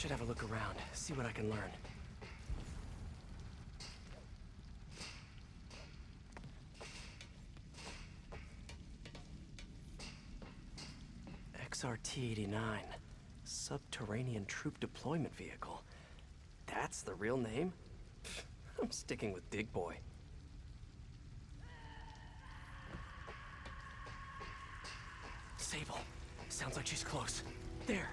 should have a look around, see what I can learn. XRT-89. Subterranean Troop Deployment Vehicle. That's the real name? I'm sticking with Dig Boy. Sable. Sounds like she's close. There.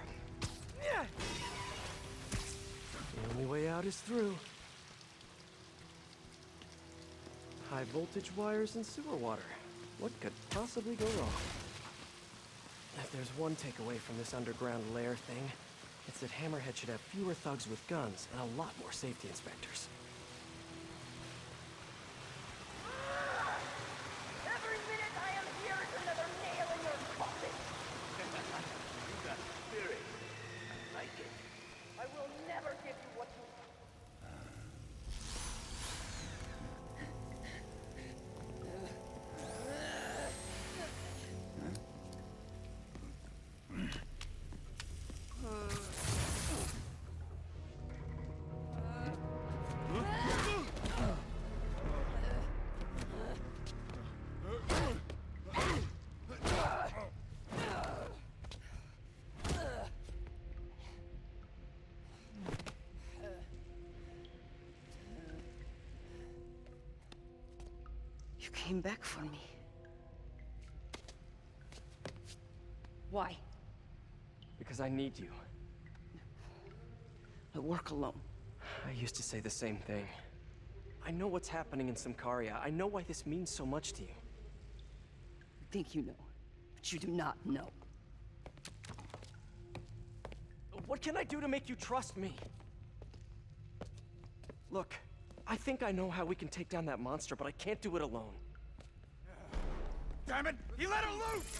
The only way out is through. High voltage wires and sewer water. What could possibly go wrong? If there's one takeaway from this underground lair thing, it's that Hammerhead should have fewer thugs with guns and a lot more safety inspectors. Every minute I am here is another nail in your coffin. You got spirit. I like it. I will never give you what you want. You came back for me. Why? Because I need you. I work alone. I used to say the same thing. I know what's happening in Symkaria. I know why this means so much to you. You think you know, but you do not know. What can I do to make you trust me? Look, I think I know how we can take down that monster, but I can't do it alone. Damn it! He let her loose!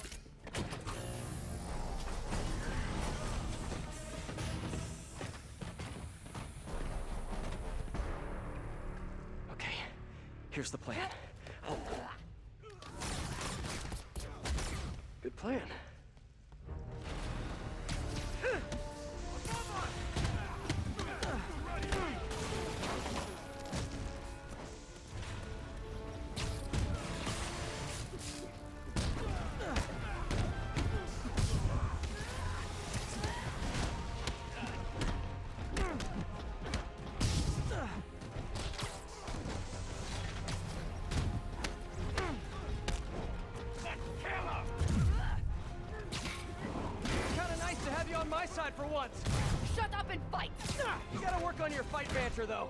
Okay, here's the plan. Good plan. On my side for once. Shut up and fight! You gotta work on your fight banter, though.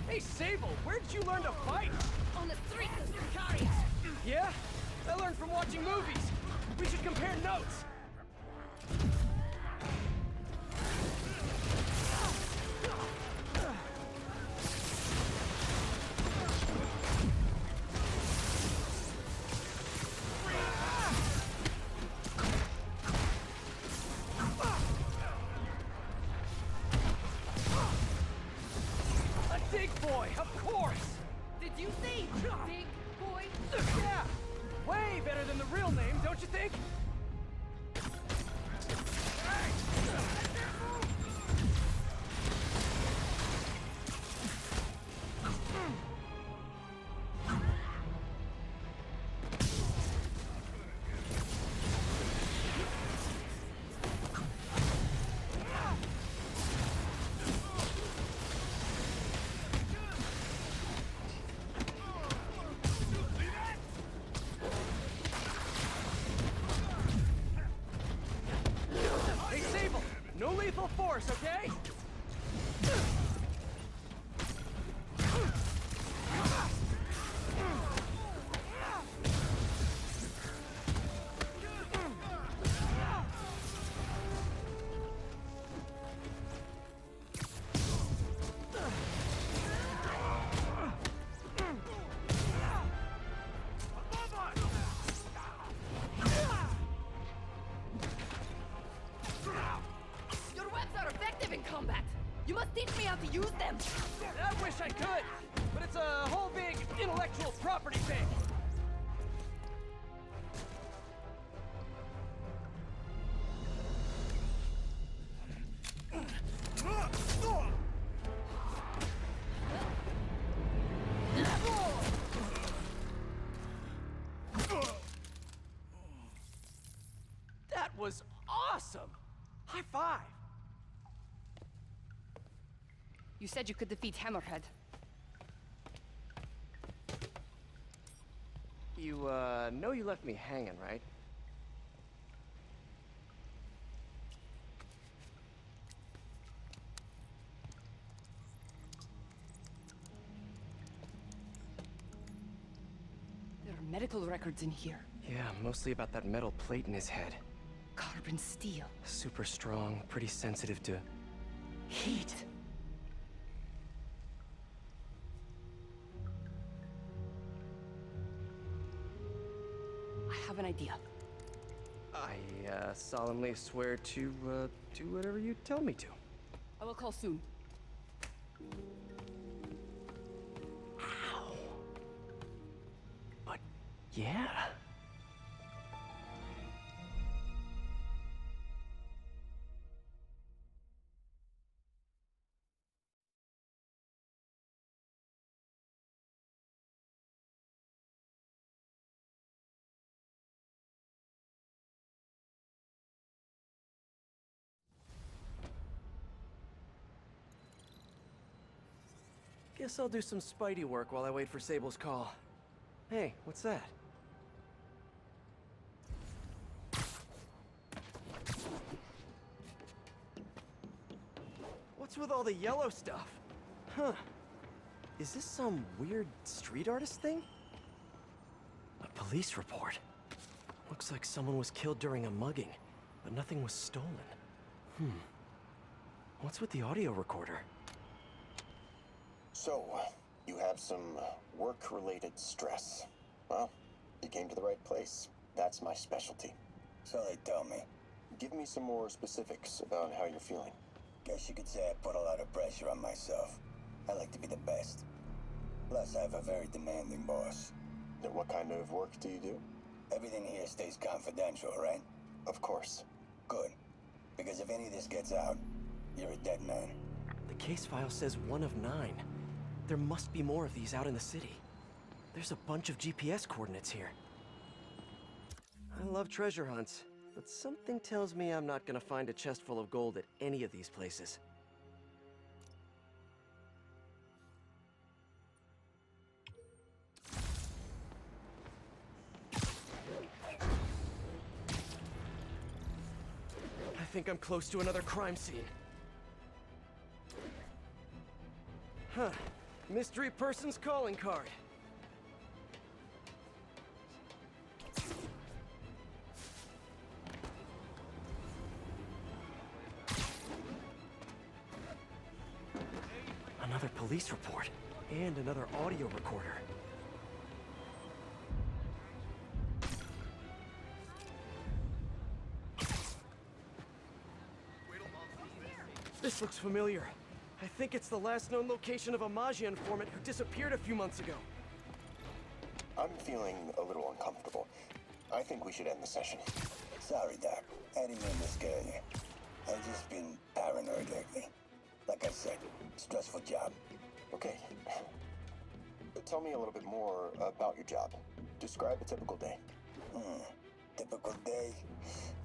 Hey, Sable, where did you learn to fight? On the streets of Symkaria! Yeah? I learned from watching movies. We should compare notes. Dig Boy, of course! Did you say Big Boy? Yeah! Way better than the real name, don't you think? No lethal force, okay? Teach me how to use them! I wish I could, but it's a whole big intellectual property thing. That was awesome! High five! You said you could defeat Hammerhead. You, know you left me hanging, right? There are medical records in here. Yeah, mostly about that metal plate in his head. Carbon steel. Super strong, pretty sensitive to Heat. I have an idea. I, solemnly swear to, do whatever you tell me to. I will call soon. Ow. But, yeah. Guess I'll do some Spidey work while I wait for Sable's call. Hey, what's that? What's with all the yellow stuff? Huh. Is this some weird street artist thing? A police report. Looks like someone was killed during a mugging, but nothing was stolen. What's with the audio recorder? So, you have some work-related stress. Well, you came to the right place. That's my specialty. So they tell me. Give me some more specifics about how you're feeling. Guess you could say I put a lot of pressure on myself. I like to be the best. Plus, I have a very demanding boss. Now, what kind of work do you do? Everything here stays confidential, right? Of course. Good. Because if any of this gets out, you're a dead man. The case file says 1 of 9. There must be more of these out in the city. There's a bunch of GPS coordinates here. I love treasure hunts, but something tells me I'm not gonna find a chest full of gold at any of these places. I think I'm close to another crime scene. Huh. Mystery person's calling card. Another police report. And another audio recorder. This looks familiar. I think it's the last known location of a Magia informant who disappeared a few months ago. I'm feeling a little uncomfortable. I think we should end the session. Sorry, Doc. I didn't mean to scare you. I've just been paranoid lately. Like I said, stressful job. Okay. Tell me a little bit more about your job. Describe a typical day. Typical day?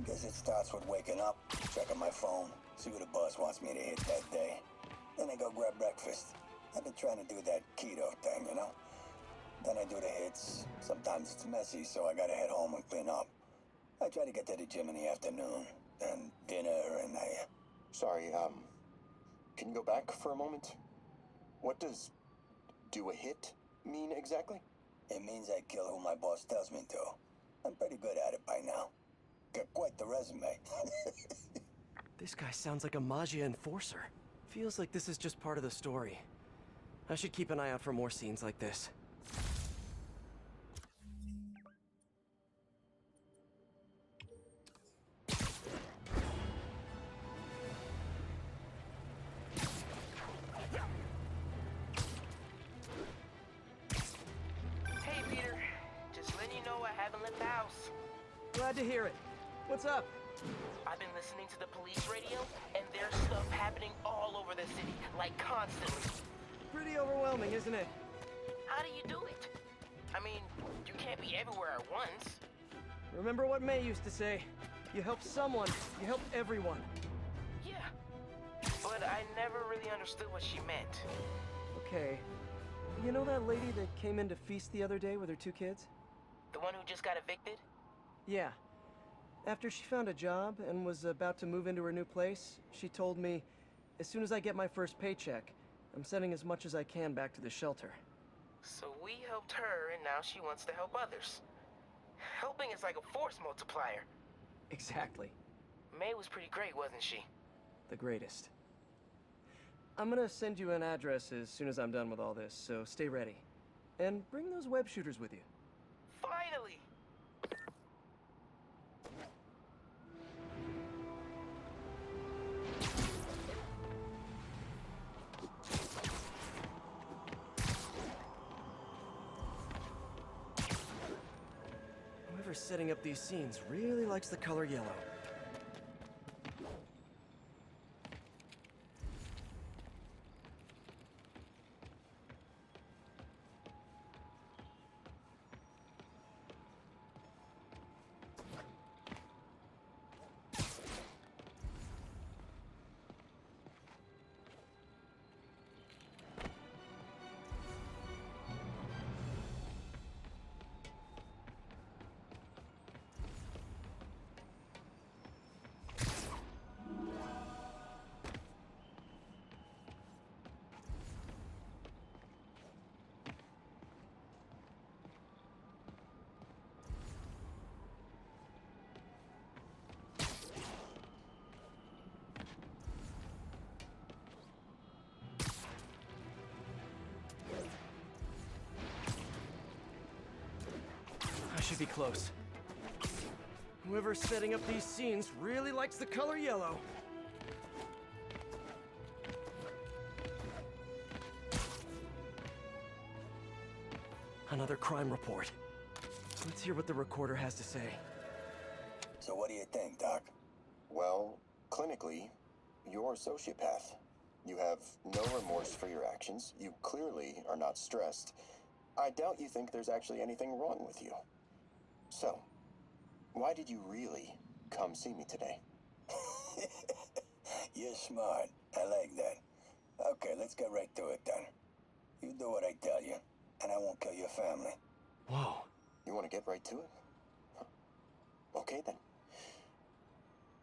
Guess it starts with waking up, checking my phone, see what the boss wants me to hit that day. Then I go grab breakfast. I've been trying to do that keto thing, you know? Then I do the hits. Sometimes it's messy, so I gotta head home and clean up. I try to get to the gym in the afternoon, then dinner, and Sorry, can you go back for a moment? What does do a hit mean exactly? It means I kill who my boss tells me to. I'm pretty good at it by now. Got quite the resume. This guy sounds like a Magia enforcer. Feels like this is just part of the story. I should keep an eye out for more scenes like this. left the house. Glad to hear it. What's up? I've been listening to the police radio, and there's stuff happening all over the city, like constantly. Pretty overwhelming, isn't it? How do you do it? I mean, you can't be everywhere at once. Remember what May used to say. You help someone, you help everyone. Yeah, but I never really understood what she meant. Okay. You know that lady that came in to feast the other day with her 2 kids? The one who just got evicted? Yeah. After she found a job and was about to move into her new place, she told me, as soon as I get my first paycheck, I'm sending as much as I can back to the shelter. So we helped her, and now she wants to help others. Helping is like a force multiplier. Exactly. May was pretty great, wasn't she? The greatest. I'm gonna send you an address as soon as I'm done with all this, so stay ready. And bring those web shooters with you. Finally! Whoever's setting up these scenes really likes the color yellow. I should be close. Whoever's setting up these scenes really likes the color yellow. Another crime report. Let's hear what the recorder has to say. So what do you think, Doc? Well, clinically, you're a sociopath. You have no remorse for your actions. You clearly are not stressed. I doubt you think there's actually anything wrong with you. So, why did you really come see me today? You're smart. I like that. Okay, let's get right to it then. You do what I tell you, and I won't kill your family. Whoa. You want to get right to it? Huh. Okay then.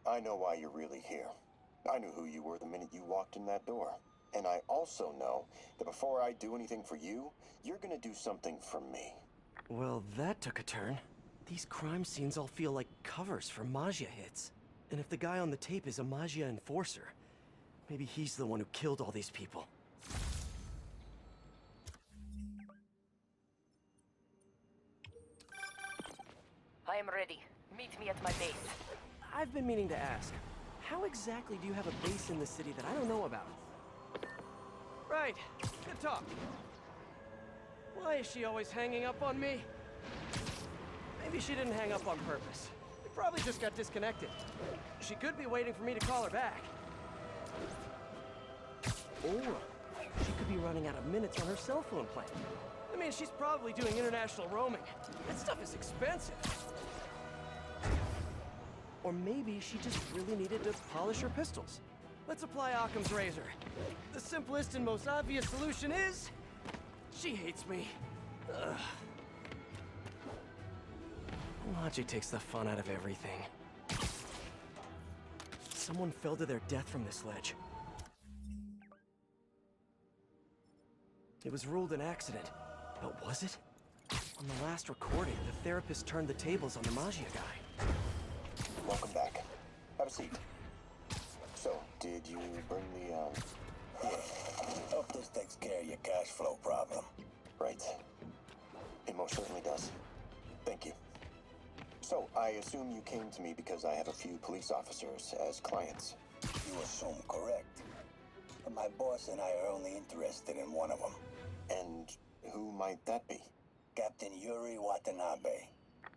I know why you're really here. I knew who you were the minute you walked in that door. And I also know that before I do anything for you, you're gonna do something for me. Well, that took a turn. These crime scenes all feel like covers for Maggia hits. And if the guy on the tape is a Maggia enforcer, maybe he's the one who killed all these people. I am ready. Meet me at my base. I've been meaning to ask, how exactly do you have a base in the city that I don't know about? Right. Good talk. Why is she always hanging up on me? Maybe she didn't hang up on purpose. We probably just got disconnected. She could be waiting for me to call her back. Or she could be running out of minutes on her cell phone plan. I mean, she's probably doing international roaming. That stuff is expensive. Or maybe she just really needed to polish her pistols. Let's apply Occam's razor. The simplest and most obvious solution is... she hates me. Ugh. Logic takes the fun out of everything. Someone fell to their death from this ledge. It was ruled an accident, but was it? On the last recording, the therapist turned the tables on the Maggia guy. Welcome back. Have a seat. So, did you bring the, Yeah. Hope this takes care of your cash flow problem. Right. It most certainly does. Thank you. So, I assume you came to me because I have a few police officers as clients. You assume correct. But my boss and I are only interested in one of them. And who might that be? Captain Yuri Watanabe.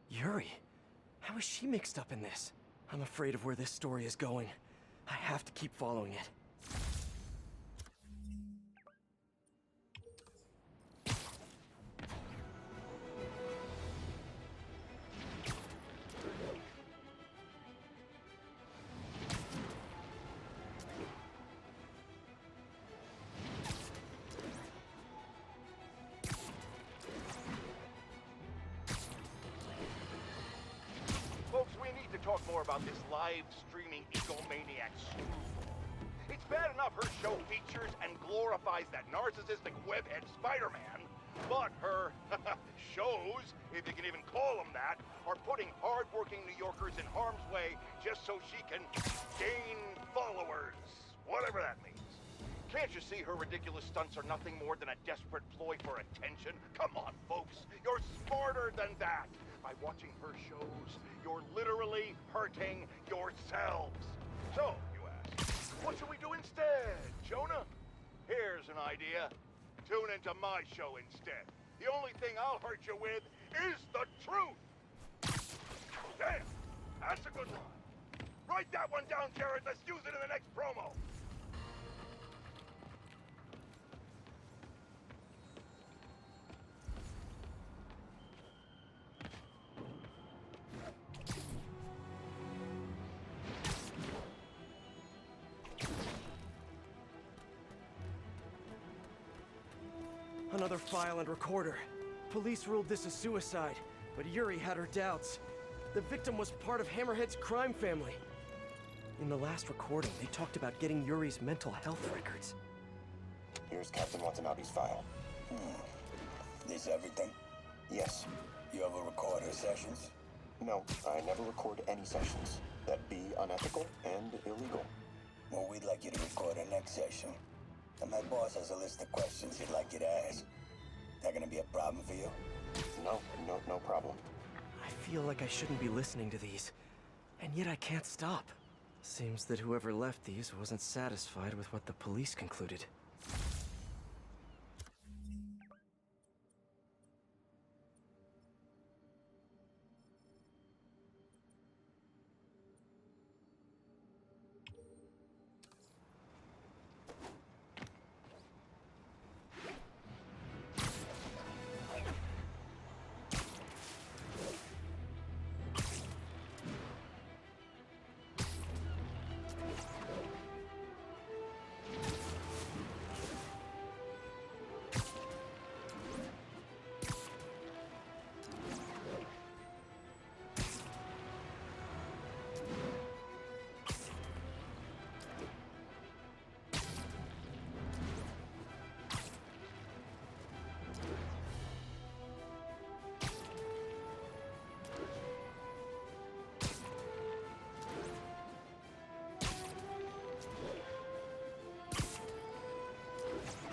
Yuri? How is she mixed up in this? I'm afraid of where this story is going. I have to keep following it. Folks, we need to talk more about this live streaming egomaniac screwball. It's bad enough her show features and glorifies that narcissistic webhead Spider-Man, but her shows, if you can even call them that, are putting hard-working New Yorkers in harm's way just so she can gain followers, whatever that means. Can't you see her ridiculous stunts are nothing more than a desperate ploy for attention? Come on, folks, you're smarter than that. By watching her shows, you're literally hurting yourselves. So, you ask, what should we do instead, Jonah? Here's an idea. Tune into my show instead. The only thing I'll hurt you with is the truth. Damn, that's a good one. Write that one down, Jared. Let's use it in the next promo. Another file and recorder. Police ruled this a suicide, but Yuri had her doubts. The victim was part of Hammerhead's crime family. In the last recording, they talked about getting Yuri's mental health records. Here's Captain Watanabe's file. This everything? Yes. You ever record her sessions? No, I never record any sessions. That'd be unethical and illegal. Well, we'd like you to record her next session. And my boss has a list of questions he'd like you to ask. That gonna be a problem for you? No problem. I feel like I shouldn't be listening to these, and yet I can't stop. Seems that whoever left these wasn't satisfied with what the police concluded.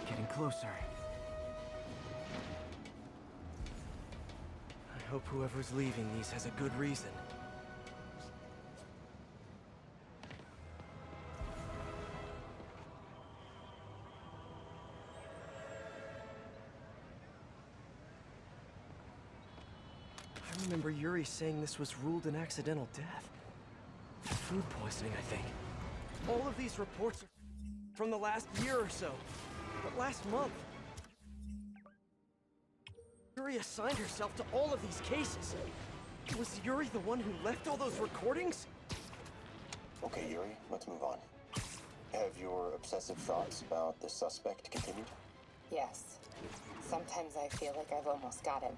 Getting closer. I hope whoever's leaving these has a good reason. I remember Yuri saying this was ruled an accidental death. Food poisoning, I think. All of these reports are from the last year or so. But last month, Yuri assigned herself to all of these cases. Was Yuri the one who left all those recordings? Okay, Yuri, let's move on. Have your obsessive thoughts about the suspect continued? Yes. Sometimes I feel like I've almost got him.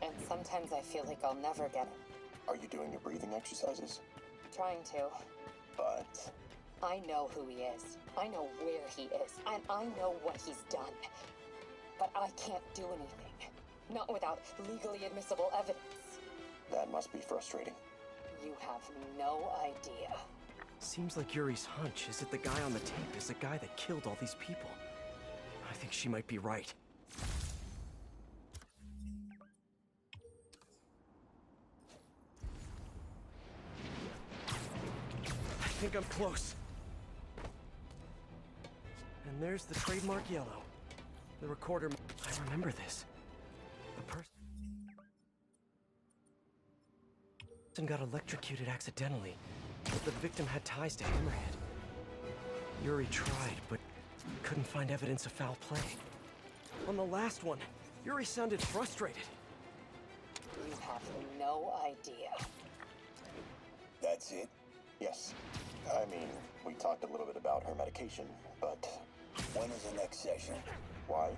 And sometimes I feel like I'll never get him. Are you doing your breathing exercises? Trying to. But I know who he is. I know where he is. And I know what he's done. But I can't do anything. Not without legally admissible evidence. that must be frustrating. You have no idea. Seems like Yuri's hunch is that the guy on the tape is the guy that killed all these people. I think she might be right. I think I'm close. And there's the trademark yellow. The recorder. I remember this. The person. and got electrocuted accidentally, but the victim had ties to Hammerhead. Yuri tried, but couldn't find evidence of foul play. On the last one, Yuri sounded frustrated. You have no idea. That's it? Yes. I mean, we talked a little bit about her medication, but When is the next session? why?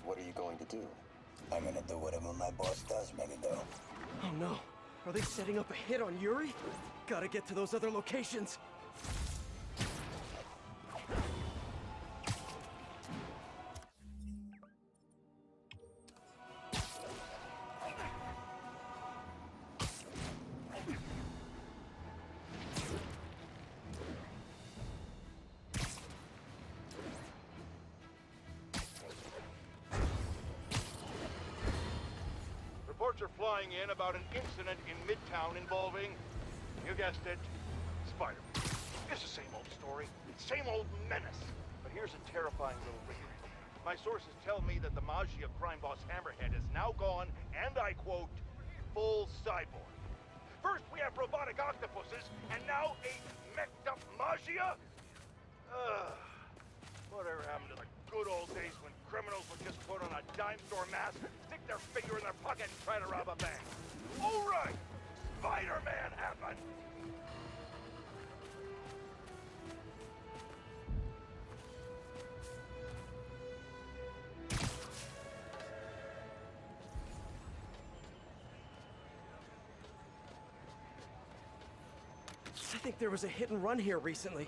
What are you going to do? I'm gonna do whatever my boss tells me to do. Oh no, are they setting up a hit on Yuri? Gotta get to those other locations. Reports are flying in about an incident in Midtown involving, you guessed it, Spider-Man. It's the same old story, same old menace. But here's a terrifying little wrinkle. My sources tell me that the Maggia crime boss Hammerhead is now gone, and I quote, full cyborg. First we have robotic octopuses, and now a mech'd up Maggia? Whatever happened to the good old days when criminals would just put on a dime store mask, stick their finger in their pocket, and try to rob a bank? All right, Spider-Man happened. I think there was a hit and run here recently.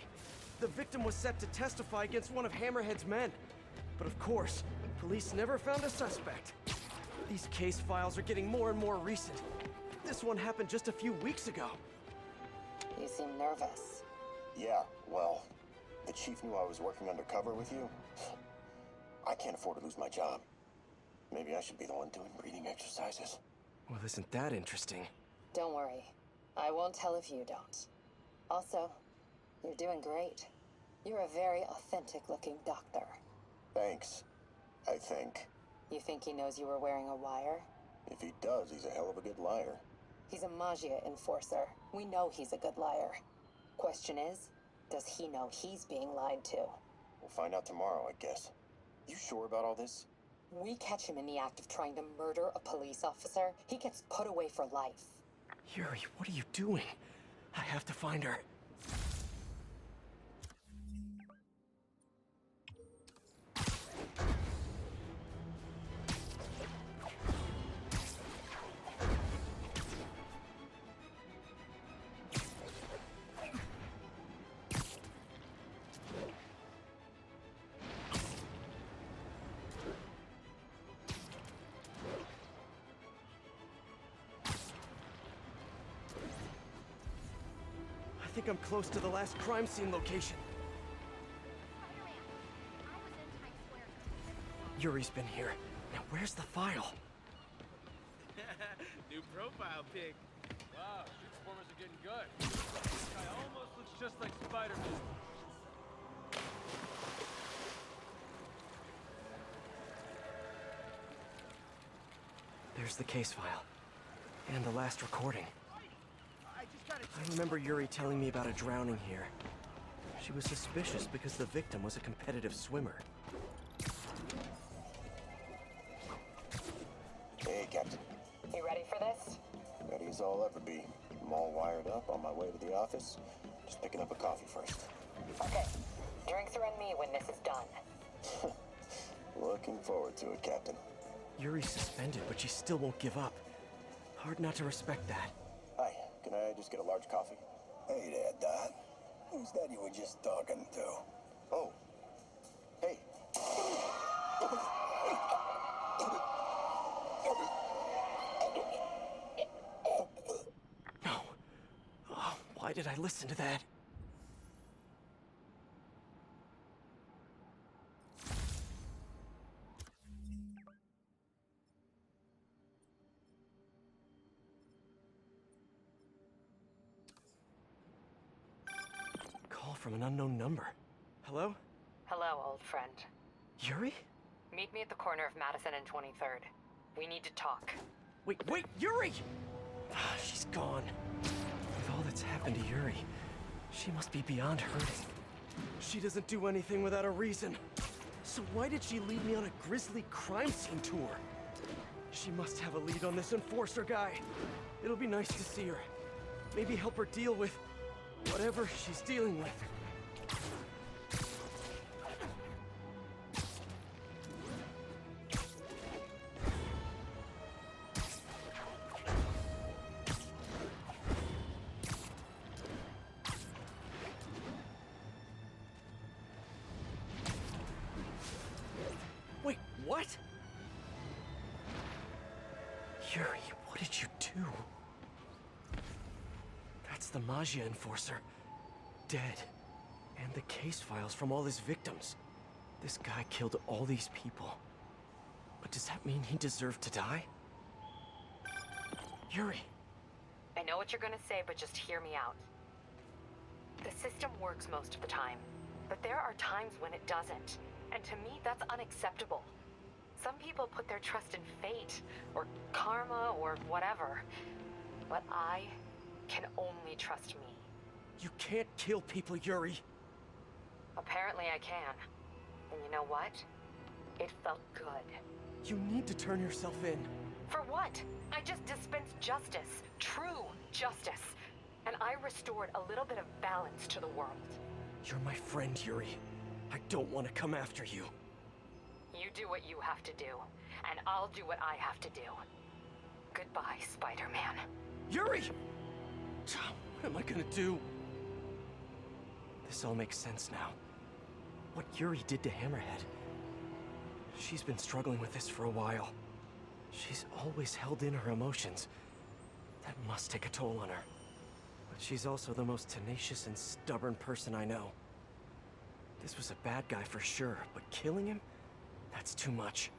The victim was set to testify against one of Hammerhead's men. But of course, police never found a suspect. These case files are getting more and more recent. This one happened just a few weeks ago. You seem nervous. Yeah, well, the chief knew I was working undercover with you. I can't afford to lose my job. Maybe I should be the one doing breathing exercises. Well, isn't that interesting? Don't worry. I won't tell if you don't. Also, you're doing great. You're a very authentic-looking doctor. Thanks, I think. You think he knows you were wearing a wire? If he does, he's a hell of a good liar. He's a Maggia enforcer. We know he's a good liar. Question is, does he know he's being lied to? We'll find out tomorrow, I guess. You sure about all this? We catch him in the act of trying to murder a police officer, he gets put away for life. Yuri, what are you doing? I have to find her. I think I'm close to the last crime scene location. Yuri's been here. Now where's the file? New profile pic. Wow, street performers are getting good. This guy almost looks just like Spider-Man. There's the case file. And the last recording. I remember Yuri telling me about a drowning here. She was suspicious because the victim was a competitive swimmer. Hey, Captain. You ready for this? Ready as I'll ever be. I'm all wired up on my way to the office. Just picking up a coffee first. Okay. Drinks are on me when this is done. Looking forward to it, Captain. Yuri's suspended, but she still won't give up. Hard not to respect that. Hi, can I just get a large coffee? Hey there, Dot. Who's that you were just talking to? Oh. Hey. No. Oh, why did I listen to that? Call from an unknown number. Hello? Hello, old friend. Yuri? Meet me at the corner of Madison and 23rd. We need to talk. Wait, Yuri! She's gone. With all that's happened to Yuri, she must be beyond hurting. She doesn't do anything without a reason. So why did she lead me on a grisly crime scene tour? She must have a lead on this enforcer guy. It'll be nice to see her. Maybe help her deal with whatever she's dealing with. Wait, what? Yuri, what did you do? That's the Magia Enforcer. Dead. And the case files from all his victims. This guy killed all these people. But does that mean he deserved to die? Yuri! I know what you're gonna say, but just hear me out. The system works most of the time, but there are times when it doesn't. And to me, that's unacceptable. Some people put their trust in fate, or karma, or whatever. But I can only trust me. You can't kill people, Yuri! Apparently I can. And you know what? It felt good. You need to turn yourself in. For what? I just dispensed justice. True justice. And I restored a little bit of balance to the world. You're my friend, Yuri. I don't want to come after you. You do what you have to do, and I'll do what I have to do. Goodbye, Spider-Man. Yuri! What am I gonna do? This all makes sense now. What Yuri did to Hammerhead. She's been struggling with this for a while. She's always held in her emotions. That must take a toll on her. But she's also the most tenacious and stubborn person I know. This was a bad guy for sure, but killing him? That's too much.